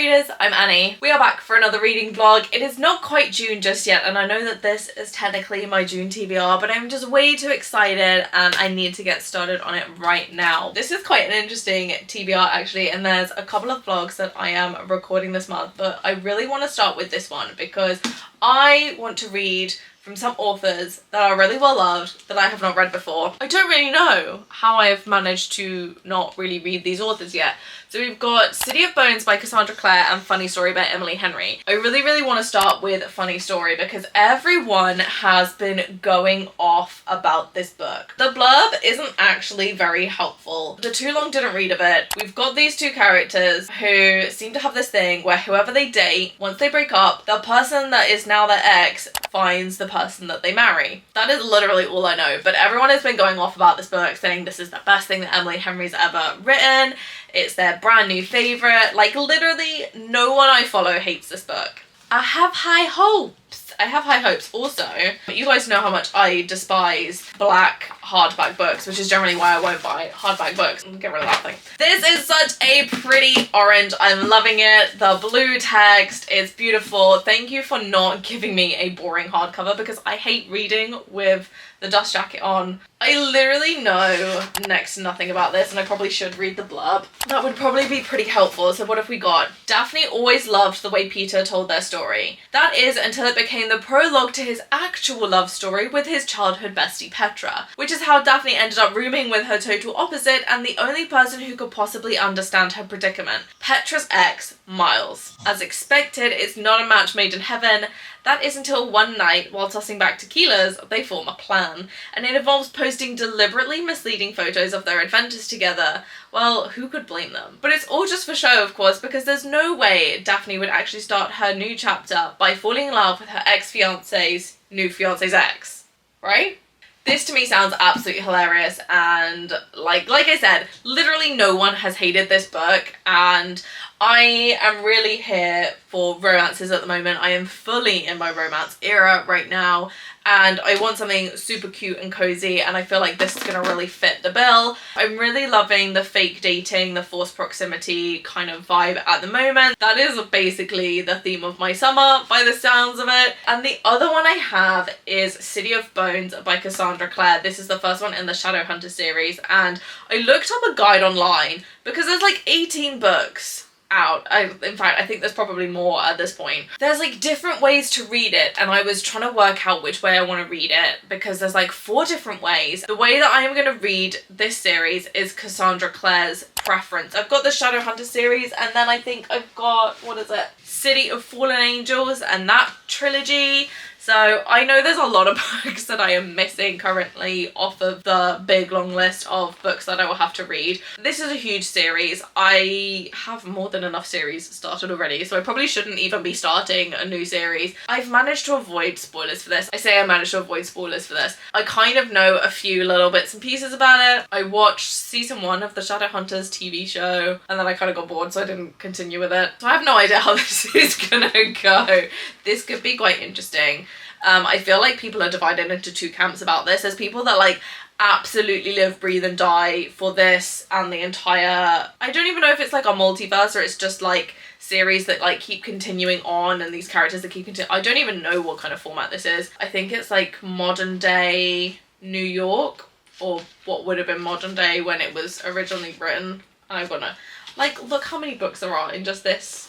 readers, I'm Annie. We are back for another reading vlog. It is not quite June just yet, and I know that this is technically my June TBR, but I'm just way too excited and I need to get started on it right now. This is quite an interesting TBR actually, and there's a couple of vlogs that I am recording this month, but I really want to start with this one because I want to read from some authors that are really well loved that I have not read before. I don't really know how I have managed to not really read these authors yet. So we've got City of Bones by Cassandra Clare and Funny Story by Emily Henry. I really want to start with Funny Story because everyone has been going off about this book. The blurb isn't actually very helpful. The too long didn't read of it. We've got these two characters who seem to have this thing where whoever they date, once they break up, the person that is now their ex finds the person that they marry. That is literally all I know, but everyone has been going off about this book saying this is the best thing that Emily Henry's ever written. It's their brand new favourite. Like literally no one I follow hates this book. I have high hopes. I have high hopes. Also, you guys know how much I despise black hardback books, which is generally why I won't buy hardback books. Get rid of that thing. This is such a pretty orange. I'm loving it. The blue text is beautiful. Thank you for not giving me a boring hardcover because I hate reading with the dust jacket on. I literally know next to nothing about this and I probably should read the blurb. That would probably be pretty helpful. So what have we got? Daphne always loved the way Peter told their story. That is until it became the prologue to his actual love story with his childhood bestie Petra, which is how Daphne ended up rooming with her total opposite and the only person who could possibly understand her predicament, Petra's ex, Miles. As expected, it's not a match made in heaven. That is until one night, while tossing back tequilas, they form a plan, and it involves posting deliberately misleading photos of their adventures together. Well, who could blame them? But it's all just for show, of course, because there's no way Daphne would actually start her new chapter by falling in love with her ex-fiance's new fiance's ex, right? This to me sounds absolutely hilarious, and like I said, literally no one has hated this book, and I am really here for romances at the moment. I am fully in my romance era right now, and I want something super cute and cozy, and I feel like this is gonna really fit the bill. I'm really loving the fake dating, the forced proximity kind of vibe at the moment. That is basically the theme of my summer by the sounds of it. And the other one I have is City of Bones by Cassandra Clare. This is the first one in the Shadowhunter series, and I looked up a guide online because there's like 18 books out. In fact, I think there's probably more at this point. There's like different ways to read it, and I was trying to work out which way I want to read it because there's like 4 different ways. The way that I am going to read this series is Cassandra Clare's preference. I've got the Shadowhunter series, and then I think I've got, what is it? City of Fallen Angels and that trilogy. So I know there's a lot of books that I am missing currently off of the big long list of books that I will have to read. This is a huge series. I have more than enough series started already, so I probably shouldn't even be starting a new series. I've managed to avoid spoilers for this. I say I managed to avoid spoilers for this. I kind of know a few little bits and pieces about it. I watched season 1 of the Shadowhunters TV show, and then I kind of got bored, so I didn't continue with it. So I have no idea how this is gonna go. This could be quite interesting. I feel like people are divided into 2 camps about this. There's people that like absolutely live, breathe and die for this and the entire, I don't even know if it's like a multiverse or it's just like series that like keep continuing on and these characters that keep continuing. I don't even know what kind of format this is. I think it's like modern day New York, or what would have been modern day when it was originally written. And I've got no, like, look how many books there are in just this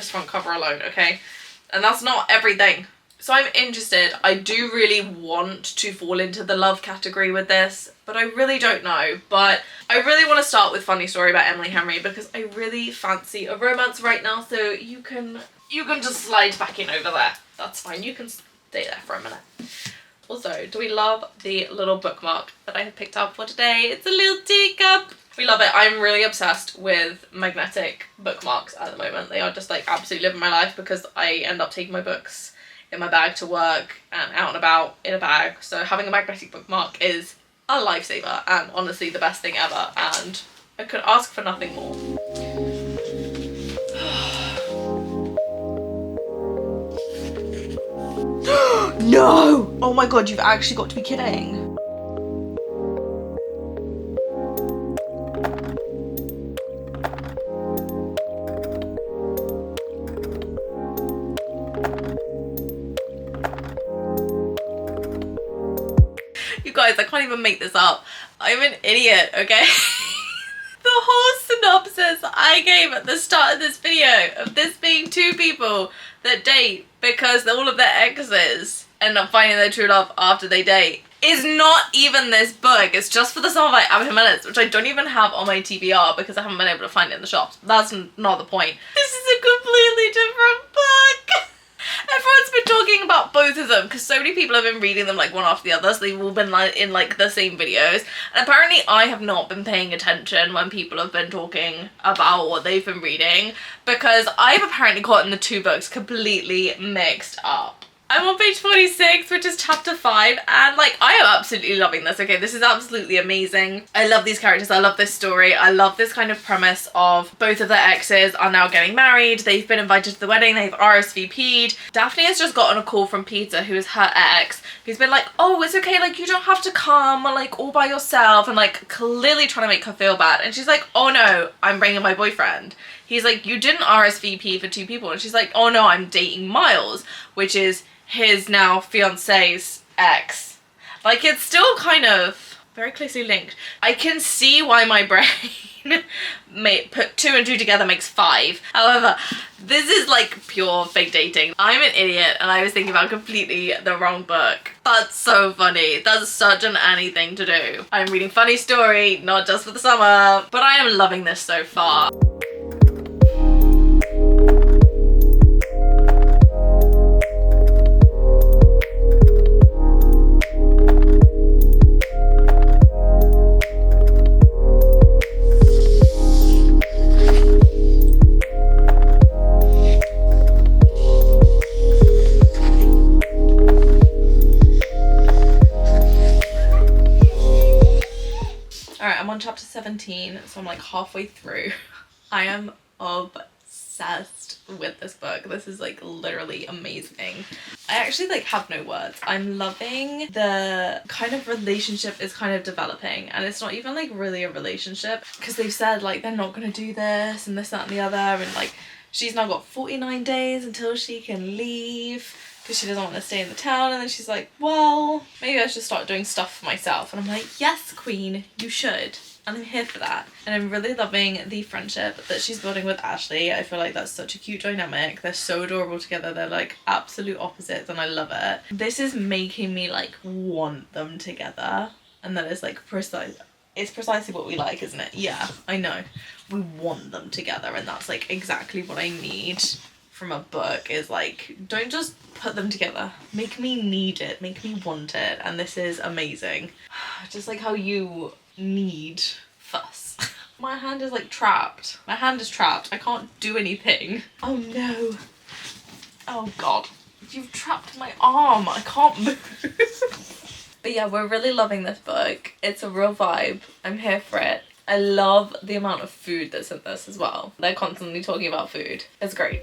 front cover alone, okay? And that's not everything. So I'm interested. I do really want to fall into the love category with this, but I really don't know. But I really want to start with Funny Story by Emily Henry because I really fancy a romance right now, so you can just slide back in over there. That's fine. You can stay there for a minute. Also, do we love the little bookmark that I have picked up for today? It's a little teacup. We love it. I'm really obsessed with magnetic bookmarks at the moment. They are just like absolutely living my life because I end up taking my books in my bag to work and out and about in a bag. So having a magnetic bookmark is a lifesaver and honestly the best thing ever, and I could ask for nothing more. No! Oh my god, you've actually got to be kidding. You guys, I can't even make this up. I'm an idiot, okay? The whole synopsis I gave at the start of this video of this being two people that date because all of their exes end up finding their true love after they date is not even this book. It's just for the summer by Abraham Minutes, which I don't even have on my TBR because I haven't been able to find it in the shops. That's not the point. This is a completely different book. Everyone's been talking about both of them because so many people have been reading them like one after the other, so they've all been like in like the same videos, and apparently I have not been paying attention when people have been talking about what they've been reading because I've apparently gotten the two books completely mixed up. I'm on page 46, which is chapter 5, and like I am absolutely loving this. Okay, this is absolutely amazing. I love these characters, I love this story, I love this kind of premise of both of their exes are now getting married, they've been invited to the wedding, they've RSVP'd. Daphne has just gotten a call from Peter, who is her ex, who's been like, oh, it's okay, like you don't have to come, like all by yourself, and like clearly trying to make her feel bad. And she's like, oh no, I'm bringing my boyfriend. He's like, you didn't RSVP for two people. And she's like, oh no, I'm dating Miles, which is his now fiance's ex. Like, it's still kind of very closely linked. I can see why my brain put 2 and 2 together makes 5. However, this is like pure fake dating. I'm an idiot and I was thinking about completely the wrong book. That's so funny. That's such an Annie thing to do. I'm reading Funny Story, not just for the summer, but I am loving this so far. Chapter 17, so I'm like halfway through. I am obsessed with this book. This is like literally amazing. I actually like have no words. I'm loving the kind of relationship is kind of developing, and it's not even like really a relationship because they've said like they're not gonna do this and this, that and the other, and like she's now got 49 days until she can leave because she doesn't want to stay in the town, and then she's like, well, maybe I should start doing stuff for myself. And I'm like, yes queen, you should, and I'm here for that. And I'm really loving the friendship that she's building with Ashley. I feel like that's such a cute dynamic. They're so adorable together. They're like absolute opposites and I love it. This is making me like want them together, and that is like it's precisely what we like, isn't it? Yeah, I know. We want them together, and that's like exactly what I need from a book, is like, don't just put them together, make me need it, make me want it. And this is amazing. Just like how you need fuss. My hand is like trapped. My hand is trapped. I can't do anything. Oh no. Oh god. You've trapped my arm. I can't move. But yeah, we're really loving this book. It's a real vibe. I'm here for it. I love the amount of food that's in this as well. They're constantly talking about food. It's great.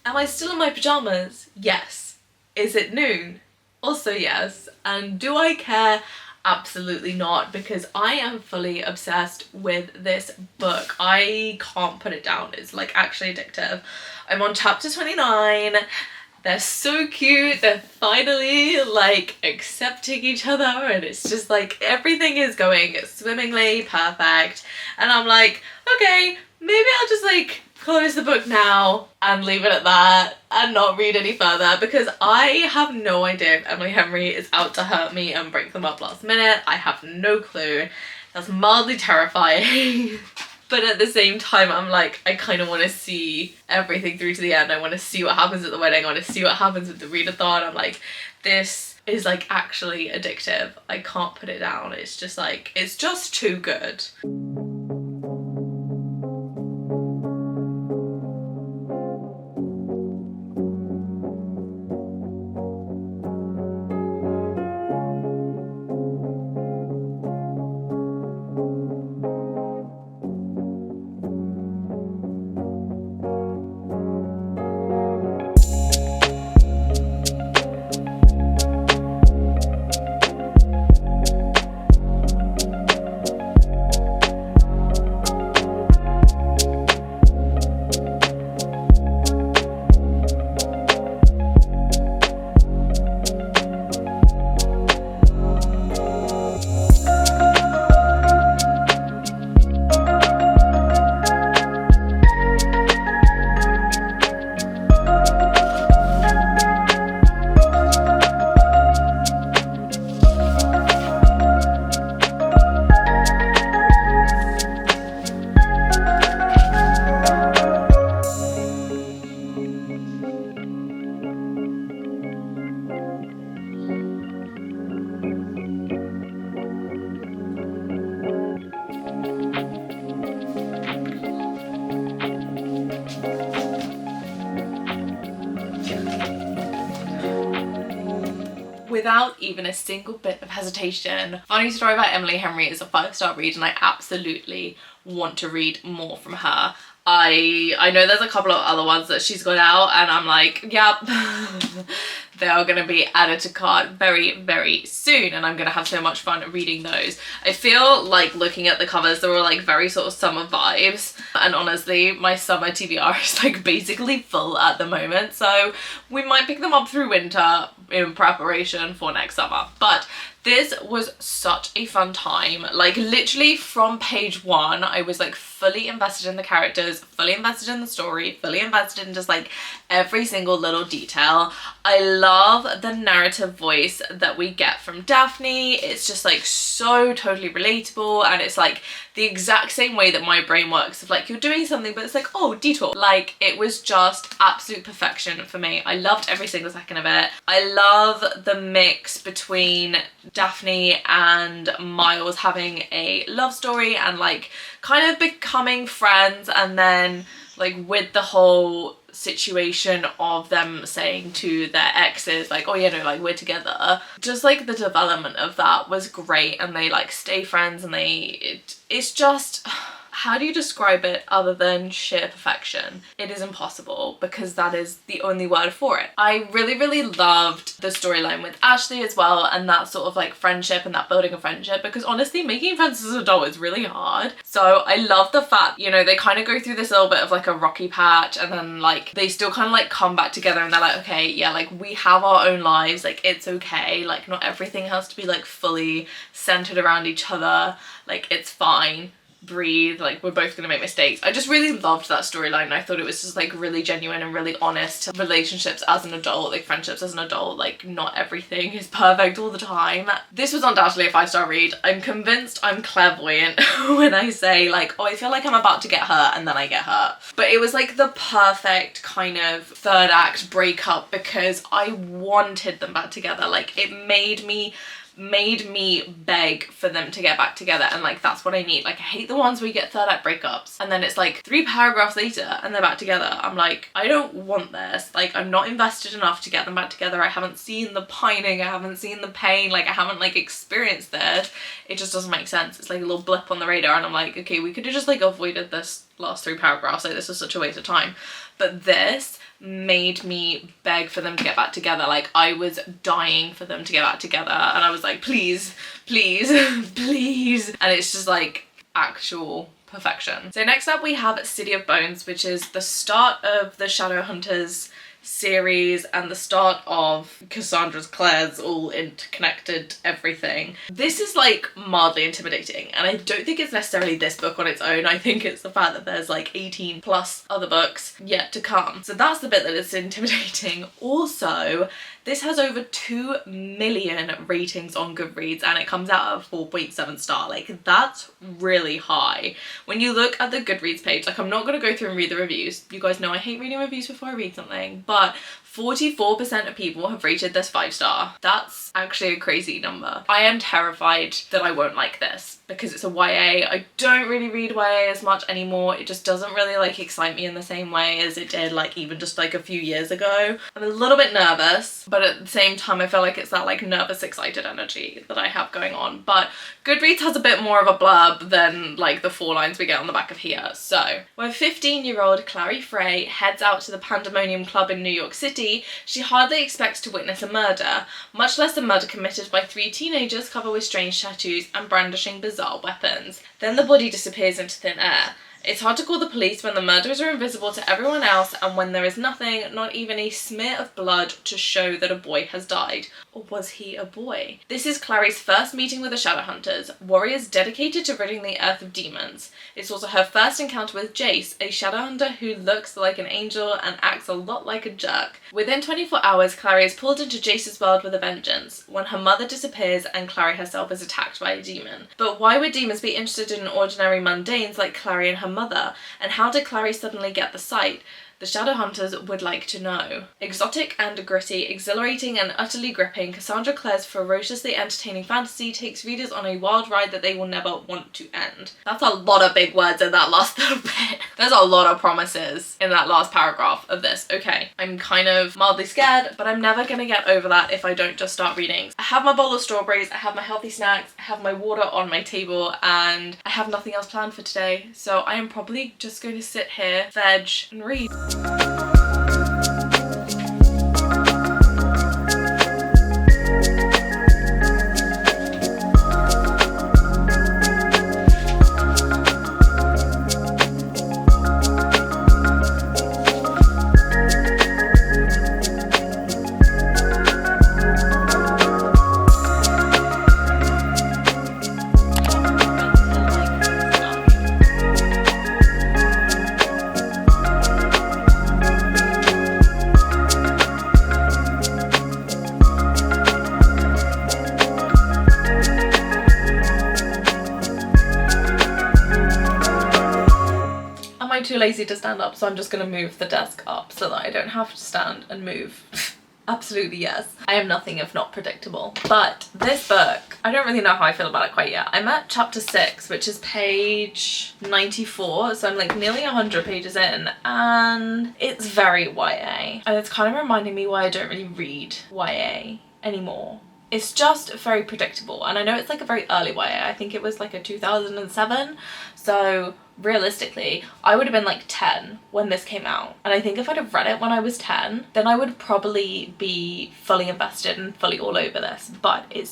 Am I still in my pajamas? Yes. Is it noon? Also yes. And do I care? Absolutely not, because I am fully obsessed with this book. I can't put it down. It's like actually addictive. I'm on chapter 29. They're so cute. They're finally like accepting each other, and it's just like everything is going swimmingly perfect. And I'm like, okay, maybe I'll just like close the book now and leave it at that and not read any further, because I have no idea if Emily Henry is out to hurt me and break them up last minute. I have no clue. That's mildly terrifying. But at the same time, I'm like, I kind of want to see everything through to the end. I want to see what happens at the wedding. I want to see what happens with the readathon. I'm like, this is like actually addictive. I can't put it down. It's just like, it's just too good. without even a single bit of hesitation. Funny Story by Emily Henry is a 5-star read and I absolutely want to read more from her. I know there's a couple of other ones that she's got out and I'm like, yep, they are going to be added to cart very, very soon and I'm going to have so much fun reading those. I feel like looking at the covers, they were like very sort of summer vibes, and honestly my summer TBR is like basically full at the moment, so we might pick them up through winter in preparation for next summer. But this was such a fun time. Like literally from page 1 I was like fully invested in the characters, fully invested in the story, fully invested in just like every single little detail. I love the narrative voice that we get from Daphne. It's just like so totally relatable, and it's like the exact same way that my brain works of like you're doing something but it's like, oh, detour. Like it was just absolute perfection for me. I loved every single second of it. I love the mix between Daphne and Miles having a love story and like kind of becoming friends, and then like with the whole situation of them saying to their exes like, oh yeah, no, like we're together. Just like the development of that was great, and they like stay friends, and it's just, how do you describe it other than sheer perfection? It is impossible, because that is the only word for it. I really, really loved the storyline with Ashley as well, and that sort of like friendship and that building of friendship, because honestly making friends as an adult is really hard. So I love the fact, you know, they kind of go through this little bit of like a rocky patch, and then like they still kind of like come back together and they're like, okay, yeah, like we have our own lives, like it's okay, like not everything has to be like fully centered around each other, like it's fine, breathe, like we're both gonna make mistakes. I just really loved that storyline. I thought it was just like really genuine and really honest to relationships as an adult, like friendships as an adult. Like not everything is perfect all the time. This was undoubtedly a 5-star read. I'm convinced I'm clairvoyant when I say like, oh, I feel like I'm about to get hurt and then I get hurt. But it was like the perfect kind of third act breakup, because I wanted them back together. Like it made me beg for them to get back together, and like that's what I need. Like I hate the ones where you get third act breakups and then it's like 3 paragraphs later and they're back together. I'm like, I don't want this. Like I'm not invested enough to get them back together. I haven't seen the pining, I haven't seen the pain, like I haven't like experienced this. It just doesn't make sense. It's like a little blip on the radar, and I'm like, okay, we could have just like avoided this last 3 paragraphs. Like this was such a waste of time. But this made me beg for them to get back together. Like I was dying for them to get back together, and I was like, please, please, please. And it's just like actual perfection. So next up we have City of Bones, which is the start of the Shadowhunters series and the start of Cassandra's Claire's all interconnected everything. This is like mildly intimidating, and I don't think it's necessarily this book on its own. I think it's the fact that there's like 18 plus other books yet to come. So that's the bit that is intimidating. Also, this has over 2 million ratings on Goodreads and it comes out at 4.7 star. Like that's really high. When you look at the Goodreads page, like I'm not going to go through and read the reviews. You guys know I hate reading reviews before I read something, but 44% of people have rated this 5-star. That's actually a crazy number. I am terrified that I won't like this because it's a YA. I don't really read YA as much anymore. It just doesn't really like excite me in the same way as it did like even just like a few years ago. I'm a little bit nervous, but at the same time I feel like it's that like nervous excited energy that I have going on. But Goodreads has a bit more of a blurb than like the 4 lines we get on the back of here. So when 15-year-old Clary Frey heads out to the Pandemonium Club in New York City, she hardly expects to witness a murder, much less a murder committed by 3 teenagers covered with strange tattoos and brandishing bizarre weapons. Then the body disappears into thin air. It's hard to call the police when the murderers are invisible to everyone else and when there is nothing, not even a smear of blood to show that a boy has died. Or was he a boy? This is Clary's first meeting with the Shadowhunters, warriors dedicated to ridding the earth of demons. It's also her first encounter with Jace, a Shadowhunter who looks like an angel and acts a lot like a jerk. Within 24 hours, Clary is pulled into Jace's world with a vengeance, when her mother disappears and Clary herself is attacked by a demon. But why would demons be interested in ordinary mundanes like Clary and her mother, and how did Clary suddenly get the sight? The Shadowhunters would like to know. Exotic and gritty, exhilarating and utterly gripping, Cassandra Clare's ferociously entertaining fantasy takes readers on a wild ride that they will never want to end. That's a lot of big words in that last little bit. There's a lot of promises in that last paragraph of this. Okay, I'm kind of mildly scared, but I'm never gonna get over that if I don't just start reading. I have my bowl of strawberries, I have my healthy snacks, I have my water on my table, and I have nothing else planned for today. So I am probably just going to sit here, veg, and read. Too lazy to stand up, so I'm just gonna move the desk up so that I don't have to stand and move. Absolutely yes. I am nothing if not predictable. But this book, I don't really know how I feel about it quite yet. I'm at chapter 6, which is page 94, so I'm like nearly 100 pages in, and it's very YA. And it's kind of reminding me why I don't really read YA anymore. It's just very predictable, and I know it's like a very early YA. I think it was like a 2007, so realistically I would have been like 10 when this came out, and I think if I'd have read it when I was 10, then I would probably be fully invested and fully all over this. But it's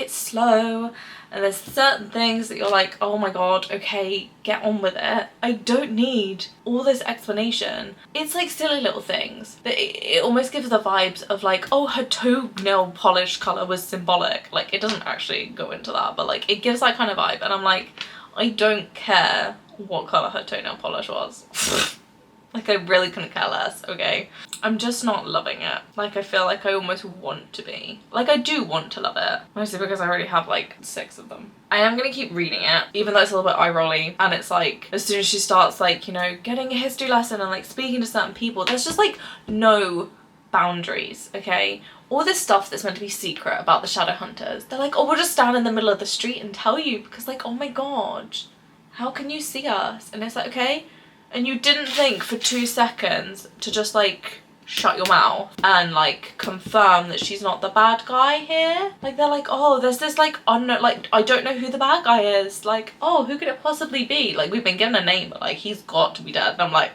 slow, and there's certain things that you're like, oh my god, okay, get on with it. I don't need all this explanation. It's like silly little things. It almost gives the vibes of like, oh, her toenail polish colour was symbolic. Like, it doesn't actually go into that, but like it gives that kind of vibe, and I'm like, I don't care what colour her toenail polish was. Like, I really couldn't care less, okay? I'm just not loving it. Like, I feel like I almost want to be. Like, I do want to love it. Mostly because I already have, like, 6 of them. I am gonna keep reading it, even though it's a little bit eye-rolly. And it's like, as soon as she starts, like, you know, getting a history lesson and, like, speaking to certain people, there's just, like, no boundaries, okay? All this stuff that's meant to be secret about the Shadowhunters, they're like, oh, we'll just stand in the middle of the street and tell you, because, like, oh my god, how can you see us? And it's like, okay? And you didn't think for 2 seconds to just like shut your mouth and like confirm that she's not the bad guy here? Like, they're like, oh, there's this like unknown, like, I don't know who the bad guy is. Like, oh, who could it possibly be? Like, we've been given a name, but like, he's got to be dead. And I'm like,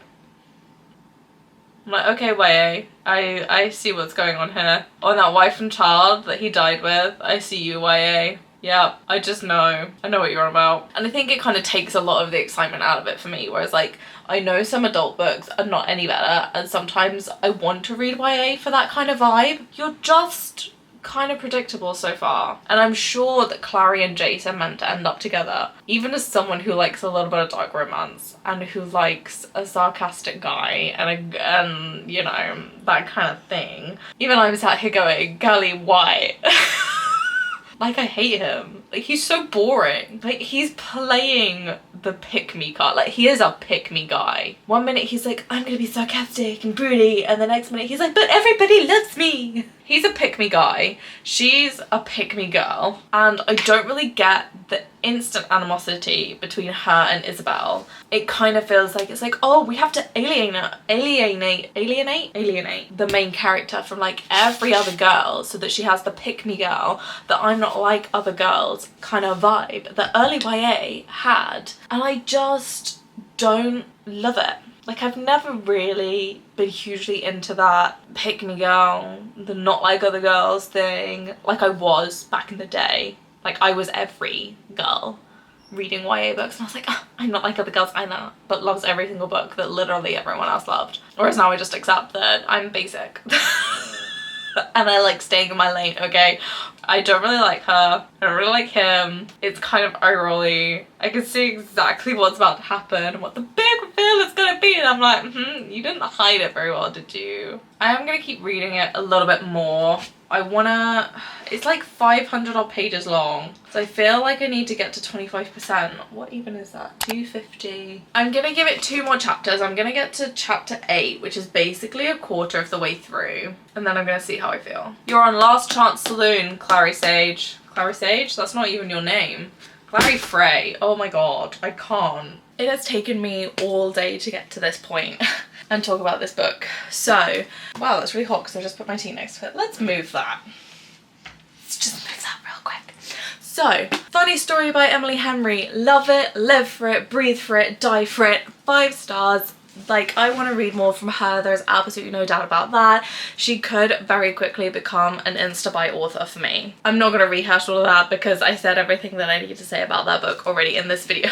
okay, YA, I see what's going on here. Oh, that wife and child that he died with, I see you, YA. Yeah, I just know. I know what you're on about. And I think it kind of takes a lot of the excitement out of it for me, whereas like, I know some adult books are not any better, and sometimes I want to read YA for that kind of vibe. You're just kind of predictable so far. And I'm sure that Clary and Jace are meant to end up together. Even as someone who likes a little bit of dark romance and who likes a sarcastic guy and you know, that kind of thing. Even I was out here going, Gully, why? Like, I hate him. Like, he's so boring. Like, he's playing the pick-me card. Like, he is a pick-me guy. One minute he's like, I'm gonna be sarcastic and broody, and the next minute he's like, but everybody loves me. He's a pick-me guy. She's a pick-me girl. And I don't really get the instant animosity between her and Isabel. It kind of feels like it's like, oh, we have to alienate the main character from like every other girl so that she has the pick-me girl, that I'm not like other girls kind of vibe that early YA had. And I just don't love it. Like, I've never really been hugely into that pick-me girl, the not like other girls thing, like I was back in the day. Like, I was every girl reading YA books, and I was like, oh, I'm not like other girls either, but loves every single book that literally everyone else loved. Whereas now I just accept that I'm basic. And I like staying in my lane, okay? I don't really like her. I don't really like him. It's kind of eye-rolly. I can see exactly what's about to happen and what the big reveal is gonna be, and I'm like, you didn't hide it very well, did you? I am gonna keep reading it a little bit more. it's like 500 odd pages long. So I feel like I need to get to 25%. What even is that? 250. I'm gonna give it 2 more chapters. I'm gonna get to chapter 8, which is basically a quarter of the way through. And then I'm gonna see how I feel. You're on Last Chance Saloon, Clary Sage. Clary Sage? That's not even your name. Clary Frey. Oh my god, I can't. It has taken me all day to get to this point and talk about this book. So, wow, that's really hot because I just put my tea next to it. Let's move that. Let's just move that real quick. So, Funny Story by Emily Henry. Love it, live for it, breathe for it, die for it. 5 stars. Like, I want to read more from her. There's absolutely no doubt about that. She could very quickly become an Insta-buy author for me. I'm not going to rehash all of that because I said everything that I need to say about that book already in this video.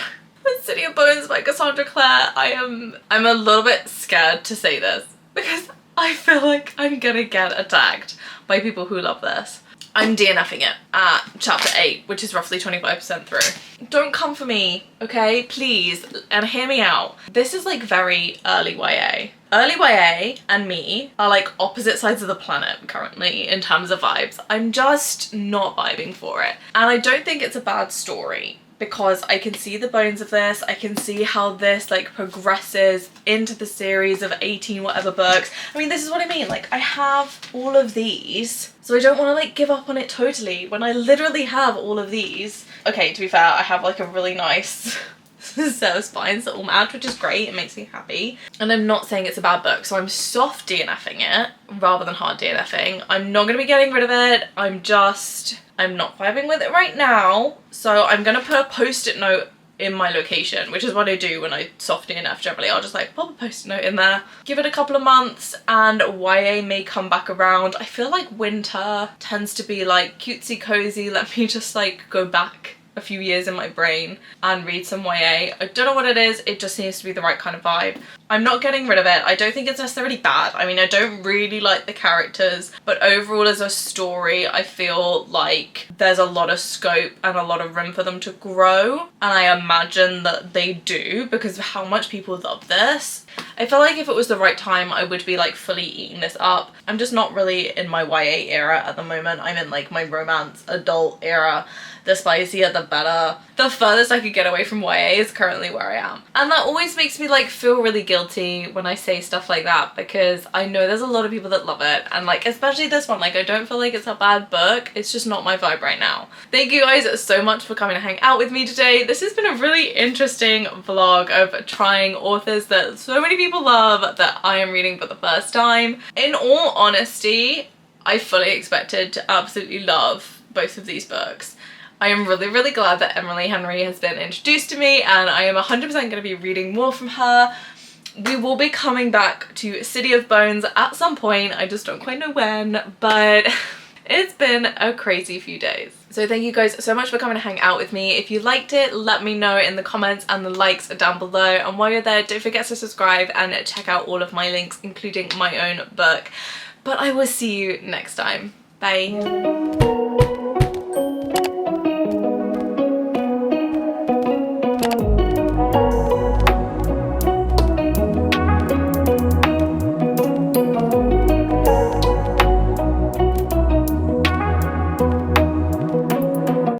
City of Bones by Cassandra Clare. I'm a little bit scared to say this because I feel like I'm gonna get attacked by people who love this. I'm DNFing it at chapter 8, which is roughly 25% through. Don't come for me, okay? Please, and hear me out. This is like very early YA. Early YA and me are like opposite sides of the planet currently in terms of vibes. I'm just not vibing for it. And I don't think it's a bad story, because I can see the bones of this. I can see how this like progresses into the series of 18 whatever books. I mean, this is what I mean. Like, I have all of these, so I don't want to like give up on it totally when I literally have all of these. Okay, to be fair, I have like a really nice set of spines that all match, which is great. It makes me happy. And I'm not saying it's a bad book, so I'm soft DNFing it rather than hard DNFing. I'm not going to be getting rid of it. I'm not vibing with it right now, so I'm gonna put a post-it note in my location, which is what I do when I soft DNF generally. I'll just like pop a post-it note in there, give it a couple of months, and YA may come back around. I feel like winter tends to be like cutesy cozy. Let me just like go back a few years in my brain and read some YA. I don't know what it is, it just seems to be the right kind of vibe. I'm not getting rid of it. I don't think it's necessarily bad. I mean, I don't really like the characters, but overall as a story, I feel like there's a lot of scope and a lot of room for them to grow. And I imagine that they do because of how much people love this. I feel like if it was the right time, I would be like fully eating this up. I'm just not really in my YA era at the moment. I'm in like my romance adult era. The spicier, the better. The furthest I could get away from YA is currently where I am. And that always makes me like feel really guilty when I say stuff like that, because I know there's a lot of people that love it. And like, especially this one, like I don't feel like it's a bad book. It's just not my vibe right now. Thank you guys so much for coming to hang out with me today. This has been a really interesting vlog of trying authors that so many people love that I am reading for the first time. In all honesty, I fully expected to absolutely love both of these books. I am really, really glad that Emily Henry has been introduced to me, and I am 100% going to be reading more from her. We will be coming back to City of Bones at some point. I just don't quite know when, but it's been a crazy few days. So thank you guys so much for coming to hang out with me. If you liked it, let me know in the comments, and the likes are down below. And while you're there, don't forget to subscribe and check out all of my links, including my own book. But I will see you next time. Bye.